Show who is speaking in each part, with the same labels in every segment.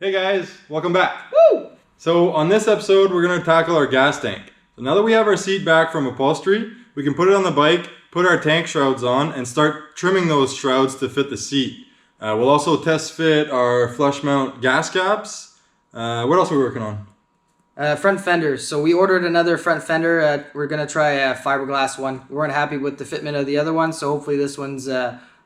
Speaker 1: Hey guys, welcome back. Woo! So on this episode, we're gonna tackle our gas tank. So now that we have our seat back from upholstery, we can put it on the bike, put our tank shrouds on, and start trimming those shrouds to fit the seat. We'll also test fit our flush mount gas caps. What else are we working on?
Speaker 2: Front fenders. So we ordered another front fender. We're gonna try a fiberglass one. We weren't happy with the fitment of the other one, so hopefully this one's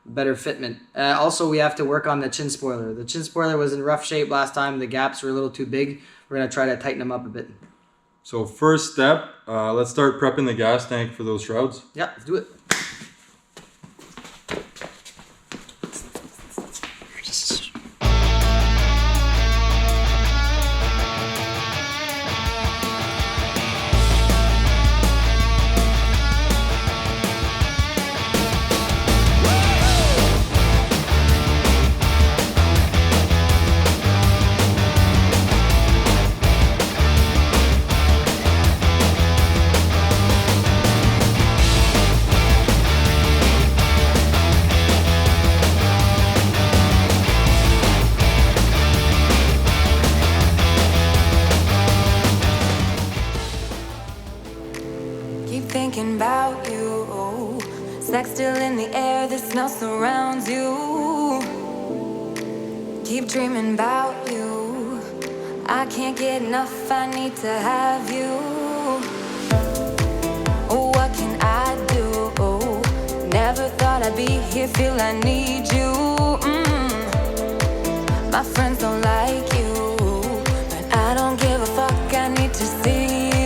Speaker 2: better fitment. Also, we have to work on the chin spoiler. The chin spoiler was in rough shape last time. The gaps were a little too big. We're gonna try to tighten them up a bit.
Speaker 1: So first step, let's start prepping the gas tank for those shrouds.
Speaker 2: Yeah, let's do it.
Speaker 3: Thinking about you, sex still in the air, the smell surrounds you. Keep dreaming about you, I can't get enough, I need to have you. What can I do? Never thought I'd be here, feel I need you. My friends don't like you, but I don't give a fuck, I need to see you.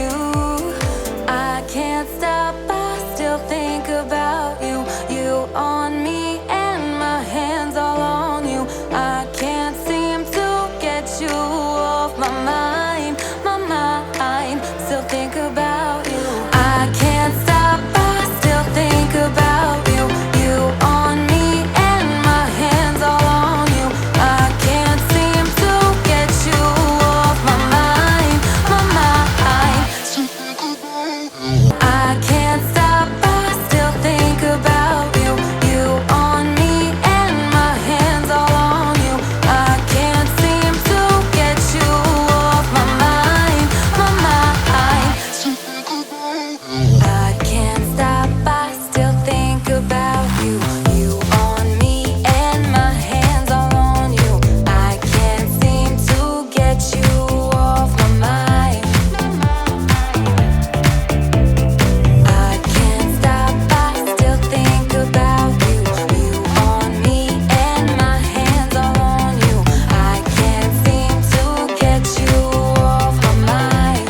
Speaker 3: I can't stop, I still think about you. You on me and my hands all on you. I can't seem to get you off my mind, still think about you. I can't stop, I still think about you. You on me and my hands all on you. I can't seem to get you off my mind, I can't stop, I still think about you. You on me and my hands all on you. I can't seem to get you off my mind, I can't stop, I still think about you. You on me and my hands all on you. I can't seem to get you off my mind. I can't stop, I still think about you. You on me and my hands all on you. I can't seem to get you off my mind.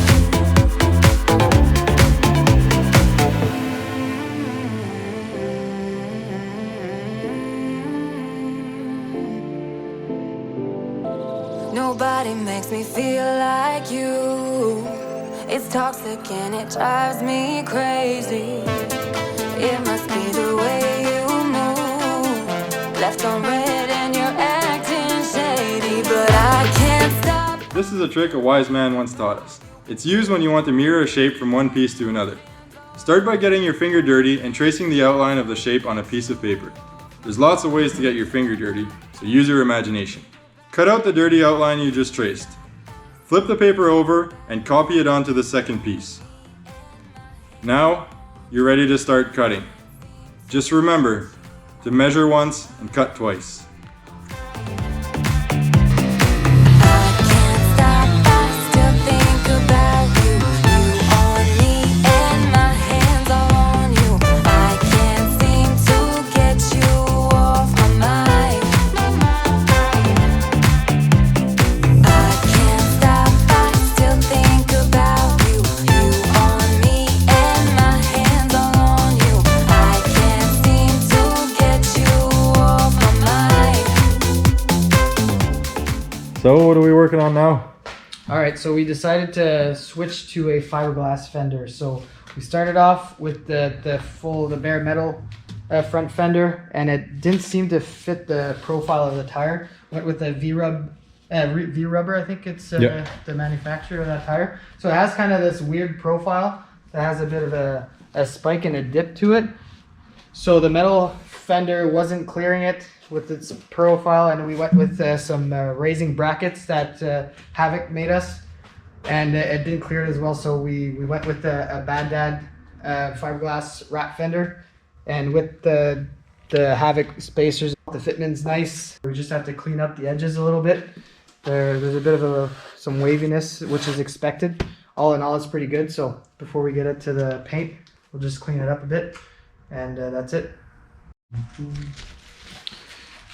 Speaker 3: Nobody makes me feel like you. It's toxic and it drives me crazy. It must be the way you move. Left on red and you're acting shady, but I can't stop.
Speaker 1: This is a trick a wise man once taught us. It's used when you want to mirror a shape from one piece to another. Start by getting your finger dirty and tracing the outline of the shape on a piece of paper. There's lots of ways to get your finger dirty, so use your imagination. Cut out the dirty outline you just traced. Flip the paper over and copy it onto the second piece. Now, you're ready to start cutting. Just remember to measure once and cut twice.
Speaker 3: I can't stop, I still think about you. You on me and my hands all on you. I can't seem to get you off my mind. I can't stop, I still think about you. You on me and my hands all on you. I can't seem to get you off my mind.
Speaker 1: So what are we working on now?
Speaker 2: All right, so we decided to switch to a fiberglass fender. So we started off with the bare metal front fender, and it didn't seem to fit the profile of the tire. Went with the V-rubber, I think it's
Speaker 1: Yep.
Speaker 2: the manufacturer of that tire. So it has kind of this weird profile that has a bit of a spike and a dip to it. So the metal fender wasn't clearing it with its profile, and we went with some raising brackets that Havoc made us, and it didn't clear it as well. So we went with a Bad Dad fiberglass wrap fender, and with the Havoc spacers, the fitment's nice. We just have to clean up the edges a little bit. There's a bit of some waviness, which is expected. All in all, it's pretty good. So before we get it to the paint, we'll just clean it up a bit, and that's it.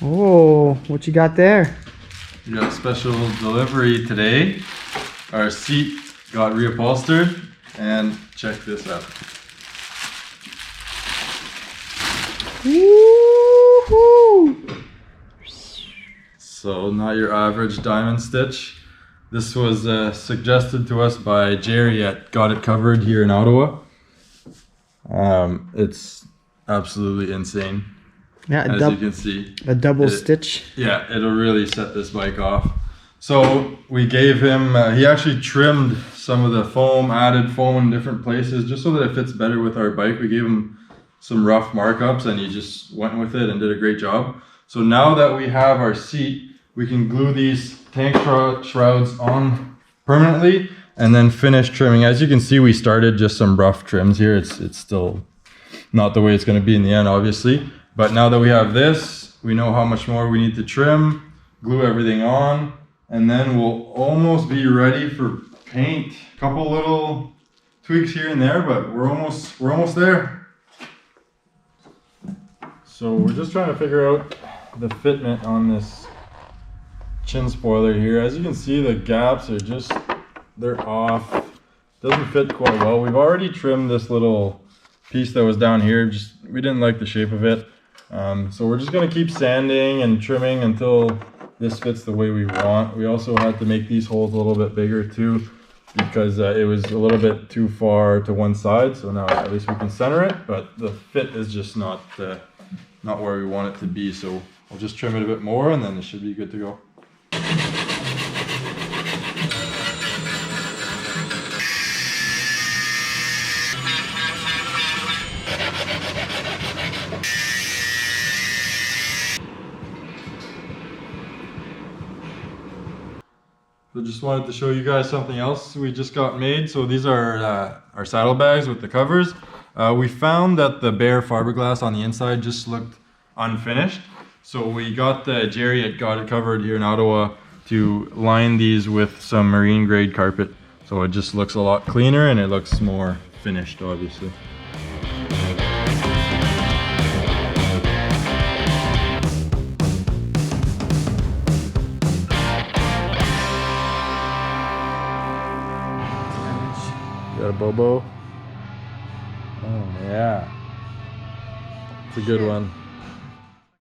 Speaker 2: Oh, what you got there?
Speaker 1: We got a special delivery today. Our seat got reupholstered, and check this out.
Speaker 2: Woo-hoo!
Speaker 1: So not your average diamond stitch. This was suggested to us by Jerry at Got It Covered here in Ottawa. It's absolutely insane.
Speaker 2: Yeah,
Speaker 1: as you can see.
Speaker 2: A double stitch.
Speaker 1: Yeah, it'll really set this bike off. So we gave him, he actually trimmed some of the foam, added foam in different places just so that it fits better with our bike. We gave him some rough markups and he just went with it and did a great job. So now that we have our seat, we can glue these tank shrouds on permanently and then finish trimming. As you can see, we started just some rough trims here. It's still not the way it's going to be in the end, obviously. But now that we have this, we know how much more we need to trim, glue everything on, and then we'll almost be ready for paint. A couple little tweaks here and there, but we're almost there. So we're just trying to figure out the fitment on this chin spoiler here. As you can see, the gaps are just, they're off. Doesn't fit quite well. We've already trimmed this little piece that was down here. Just, we didn't like the shape of it. So we're just gonna keep sanding and trimming until this fits the way we want. We also had to make these holes a little bit bigger too, because it was a little bit too far to one side. So now at least we can center it, but the fit is just not where we want it to be. So I'll just trim it a bit more and then it should be good to go. So just wanted to show you guys something else we just got made. So these are our saddlebags with the covers. We found that the bare fiberglass on the inside just looked unfinished. So we got Jerry at Got It Covered here in Ottawa to line these with some marine grade carpet. So it just looks a lot cleaner and it looks more finished, obviously. Got a Bobo. Oh yeah, it's a good one.